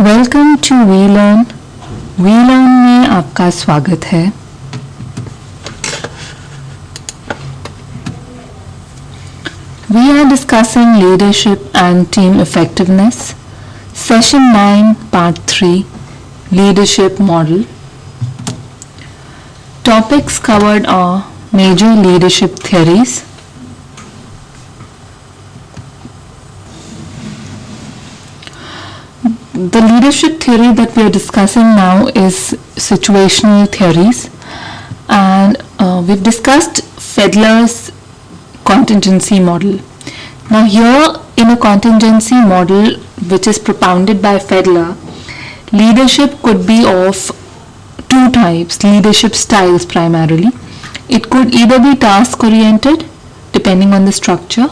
Welcome to वीलर्न। वीलर्न में आपका स्वागत है। We are discussing leadership and team effectiveness. Session 9, Part 3, Leadership Model. Topics covered are major leadership theories, the leadership theory that we are discussing now is situational theories, and we've discussed Fedler's contingency model. Now here in a contingency model which is propounded by Fedler, leadership could be of two types, leadership styles primarily. It could either be task oriented depending on the structure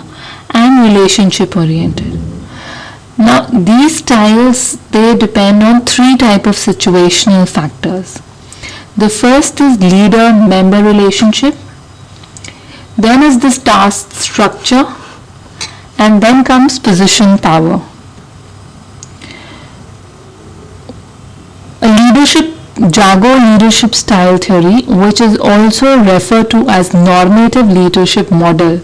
and relationship oriented. Now these styles, they depend on three types of situational factors. The first is leader-member relationship, then is this task structure, and then comes position power. A Jago leadership style theory, which is also referred to as normative leadership model,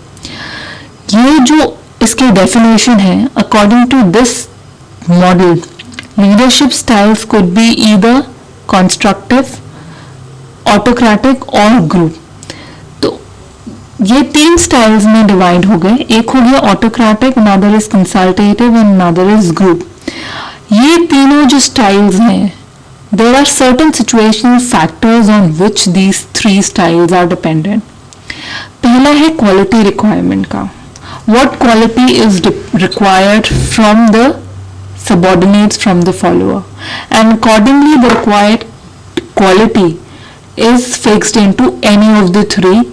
ये जो इसकी definition है, according to this model, leadership styles could be either constructive, autocratic और group. तो ये तीन styles में divide हो गए. एक हो गया autocratic, another is consultative and another is group. ये तीनों जो styles हैं, there are certain situational factors on which these three styles are dependent. पहला है quality requirement का. What quality is required from the subordinates from the follower, and accordingly the required quality is fixed into any of the three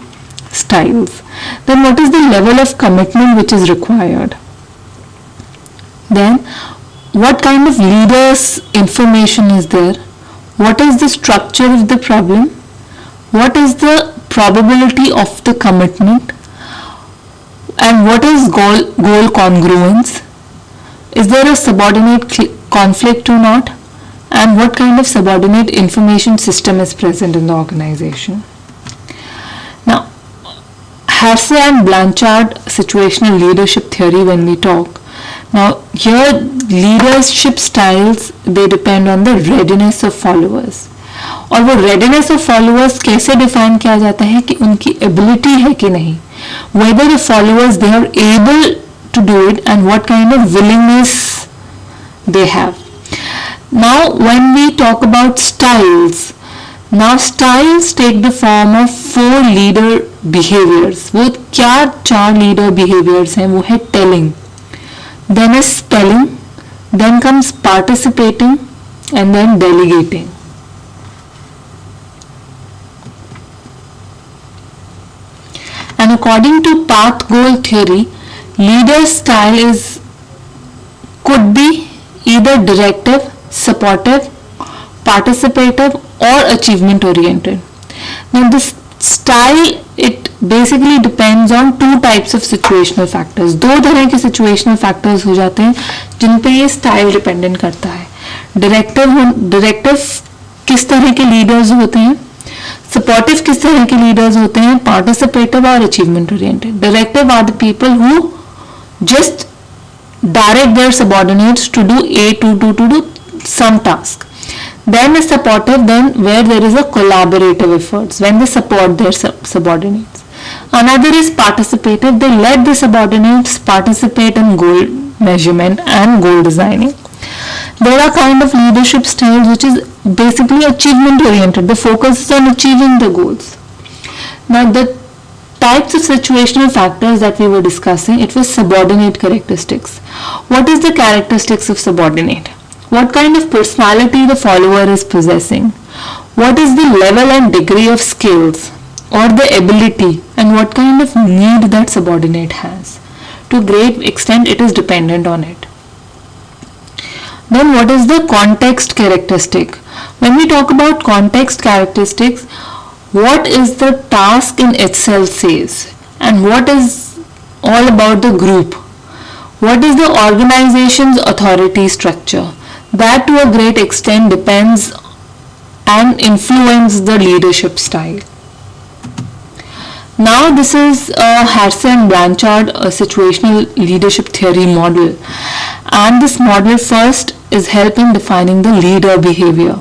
styles. Then what is the level of commitment which is required? Then what kind of leaders information is there? What is the structure of the problem? What is the probability of the commitment? And what is goal congruence? Is there a subordinate conflict or not? And what kind of subordinate information system is present in the organization? Now, Harsey and Blanchard situational leadership theory, when we talk, now here leadership styles, they depend on the readiness of followers. और वो readiness of followers कैसे define किया जाता है कि उनकी ability है कि नहीं, whether the followers they are able to do it and what kind of willingness they have. Now when we talk about styles, now styles take the form of four leader behaviors. वो क्या चार leader behaviors हैं? वो है telling, then is spelling, then comes participating, and then delegating. And according to path goal theory, leader style could be either directive, supportive, participative or achievement oriented. Now this style, it basically depends on two types of situational factors. दो तरह के situational factors हो जाते हैं जिन पे ये style dependent करता है. Directive किस तरह के leaders होते हैं, सपोर्टिव किस तरह के लीडर्स होते हैं, पार्टिसिपेटिव और achievement oriented. Directive are the people who just direct their subordinates to do to do some task. Then is supportive, then where there is a collaborative efforts when they support their subordinates. Another is participative, they let the subordinates participate in goal measurement and goal designing. There are kind of leadership styles which is basically achievement oriented. The focus is on achieving the goals. Now the types of situational factors that we were discussing, it was subordinate characteristics. What is the characteristics of subordinate? What kind of personality the follower is possessing? What is the level and degree of skills or the ability, and what kind of need that subordinate has? To a great extent it is dependent on it. Then what is the context characteristic? When we talk about context characteristics, what is the task in itself says, and what is all about the group? What is the organization's authority structure? that to a great extent depends and influence the leadership style. Now this is a Harrison and Blanchard situational leadership theory model, and this model first is helping defining the leader behavior.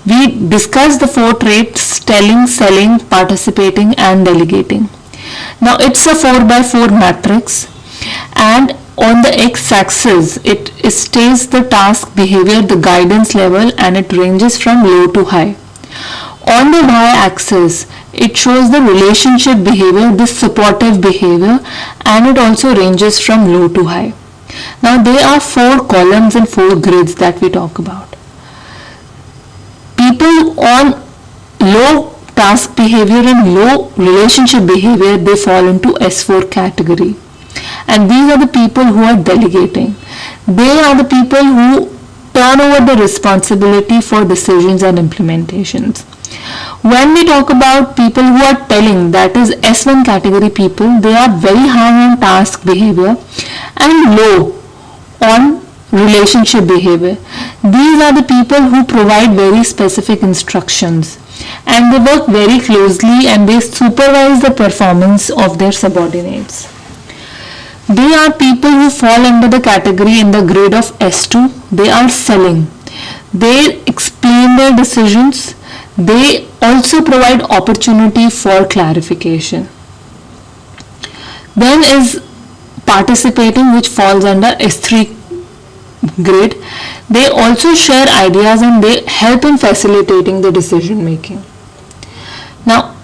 We discussed the 4 traits: telling, selling, participating and delegating. Now it's a 4x4 matrix, and on the x-axis it states the task, behavior, the guidance level, and it ranges from low to high. On the y-axis it shows the relationship behavior, the supportive behavior, and it also ranges from low to high. Now there are 4 columns and 4 grids that we talk about. People on low task behavior and low relationship behavior, they fall into S4 category, and these are the people who are delegating. They are the people who turn over the responsibility for decisions and implementations. When we talk about people who are telling, that is S1 category people, they are very high on task behavior and low on relationship behavior. These are the people who provide very specific instructions, and they work very closely and they supervise the performance of their subordinates. They are people who fall under the category in the grade of S2. They are selling. They explain their decisions. They also provide opportunity for clarification. Then is participating, which falls under S3 grade. They also share ideas and they help in facilitating the decision making. Now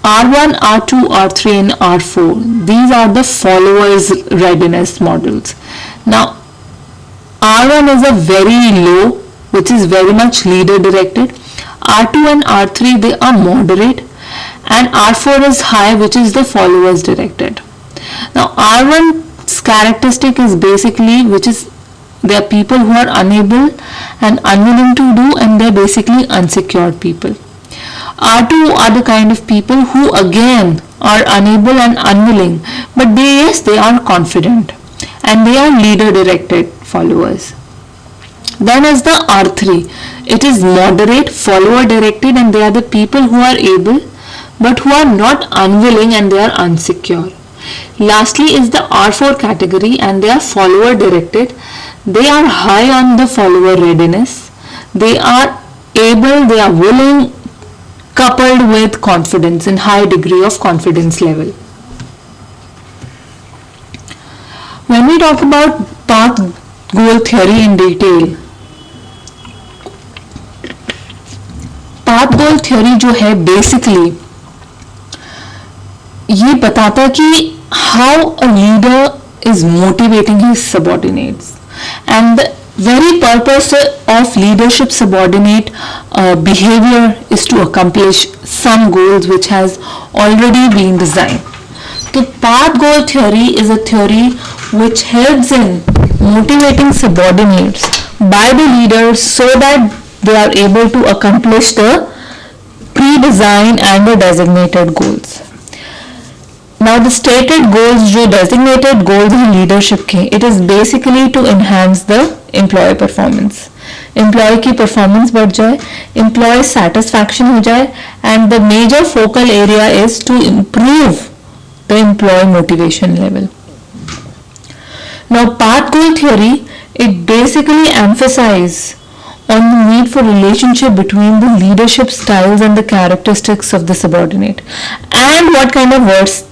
R1, R2, R3 and R4, these are the followers readiness models. Now R1 is a very low, which is very much leader directed. R2 and R3, they are moderate, and R4 is high, which is the followers directed. Now R1's characteristic is basically, which is they are people who are unable and unwilling to do, and they are basically unsecured people. R2 are the kind of people who again are unable and unwilling, but they are confident and they are leader directed followers. Then is the R3. It is moderate, follower directed, and they are the people who are able but who are not unwilling and they are unsecure. Lastly is the R4 category, and they are follower directed. They are high on the follower readiness. They are able, they are willing, coupled with confidence and high degree of confidence level. When we talk about path goal theory in detail, path goal theory जो है basically ये बताता कि how a leader is motivating his subordinates, and the very purpose of leadership subordinate behavior is to accomplish some goals which has already been designed. So path goal theory is a theory which helps in motivating subordinates by the leaders so that they are able to accomplish the pre-designed and the designated goals. Now the stated goals, जो designated goals हैं leadership के, it is basically to enhance the employee performance. Employee की performance बढ़ जाए, employee satisfaction हो जाए, and the major focal area is to improve the employee motivation level. Now path goal theory, it basically emphasizes on the need for relationship between the leadership styles and the characteristics of the subordinate, and what kind of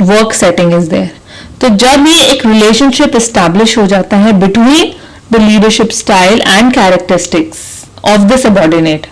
work setting is there. तो जब ये एक relationship establish हो जाता है between the leadership style and characteristics of the subordinate,